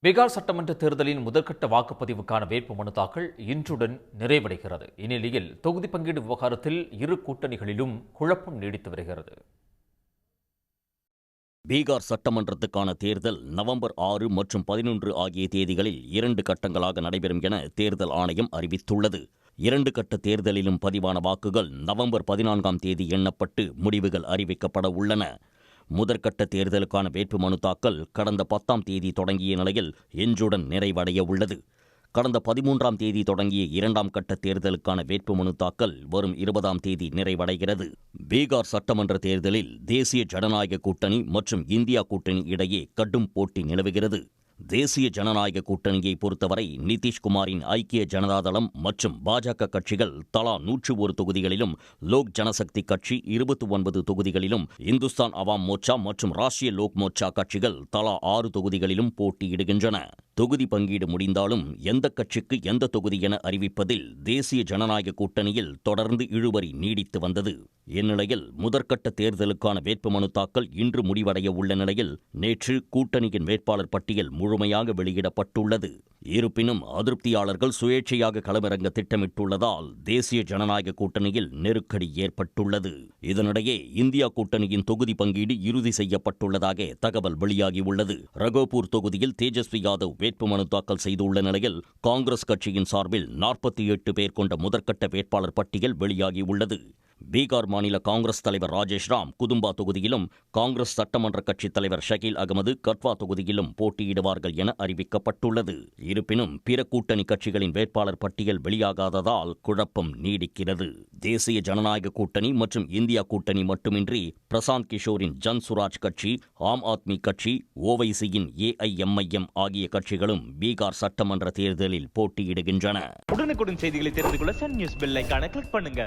பீகார் சட்டமன்ற தேர்தலின் முதற்கட்ட வாக்குப்பதிவுக்கான வேட்புமனு தாக்கல் இன்றுடன் நிறைவடைகிறது. இந்நிலையில் தொகுதி பங்கீடு விவகாரத்தில் இரு கூட்டணிகளிலும் குழப்பம் நீடித்து வருகிறது. பீகார் சட்டமன்றத்துக்கான தேர்தல் நவம்பர் 6 மற்றும் 11 ஆகிய தேதிகளில் 2 கட்டங்களாக நடைபெறும் என தேர்தல் ஆணையம் அறிவித்துள்ளது. 2 கட்ட தேர்தலிலும் பதிவான வாக்குகள் நவம்பர் 14ஆம் தேதி எண்ணப்பட்டு முடிவுகள் அறிவிக்கப்பட உள்ளன. முதற்கட்ட தேர்தலுக்கான வேட்புமனு தாக்கல் கடந்த 10ஆம் தேதி தொடங்கிய நிலையில் இன்றுடன் நிறைவடைய உள்ளது. கடந்த 13ஆம் தேதி தொடங்கிய 2ஆம் கட்ட தேர்தலுக்கான வேட்புமனு தாக்கல் வரும் 20ஆம் தேதி நிறைவடைகிறது. பீகார் சட்டமன்ற தேர்தலில் தேசிய ஜனநாயக கூட்டணி மற்றும் இந்தியா கூட்டணி இடையே கடும் போட்டி நிலவுகிறது. தேசிய ஜனநாயக கூட்டணியை பொறுத்தவரை நிதிஷ்குமாரின் ஐக்கிய ஜனதாதளம் மற்றும் பாஜக கட்சிகள் தலா 101 தொகுதிகளிலும், லோக் ஜனசக்தி கட்சி 29 தொகுதிகளிலும், இந்துஸ்தான் அவாம் மோர்ச்சா மற்றும் ராஷ்டிரிய லோக் மோர்ச்சா கட்சிகள் தலா 6 தொகுதிகளிலும் போட்டியிடுகின்றன. தொகுதி பங்கீடு முடிந்தாலும் எந்த கட்சிக்கு எந்த தொகுதி என அறிவிப்பதில் தேசிய ஜனநாயக கூட்டணியில் தொடர்ந்து இழுபறி நீடித்து வந்தது. இந்நிலையில் முதற்கட்ட தேர்தலுக்கான வேட்புமனு தாக்கல் இன்று முடிவடைய உள்ள நிலையில் நேற்று கூட்டணியின் வேட்பாளர் பட்டியல் முழுமையாக வெளியிடப்பட்டுள்ளது. இருப்பினும் அதிருப்தியாளர்கள் சுயேட்சையாக களமிறங்க திட்டமிட்டுள்ளதால் தேசிய ஜனநாயக கூட்டணியில் நெருக்கடி ஏற்பட்டுள்ளது. இதனிடையே இந்தியா கூட்டணியின் தொகுதி பங்கீடு இறுதி செய்யப்பட்டுள்ளதாக தகவல் வெளியாகியுள்ளது. ரகோபூர் தொகுதியில் தேஜஸ்வி யாதவ் வேட்புமனு தாக்கல் செய்துள்ள நிலையில் காங்கிரஸ் கட்சியின் சார்பில் 48 பேர் கொண்ட முதற்கட்ட வேட்பாளர் பட்டியல் வெளியாகியுள்ளது. பீகார் மாநில காங்கிரஸ் தலைவர் ராஜேஷ் ராம் குதும்பா தொகுதியிலும், காங்கிரஸ் சட்டமன்ற கட்சித் தலைவர் ஷகீல் அகமது கட்வா தொகுதியிலும் போட்டியிடுவார்கள் என அறிவிக்கப்பட்டுள்ளது. இருப்பினும் பிற கூட்டணி கட்சிகளின் வேட்பாளர் பட்டியல் வெளியாகாததால் குழப்பம் நீடிக்கிறது. தேசிய ஜனநாயக கூட்டணி மற்றும் இந்தியா கூட்டணி மட்டுமின்றி பிரசாந்த் கிஷோரின் ஜன் சுராஜ் கட்சி, ஆம் ஆத்மி கட்சி, ஓவைசியின் AIMIM ஆகிய கட்சிகளும் பீகார் சட்டமன்ற தேர்தலில் போட்டியிடுகின்றன. உடனுக்குடன் செய்திகளை தெரிந்து கொள்ள சன் நியூஸ் பெல் ஐகானை கிளிக் பண்ணுங்க.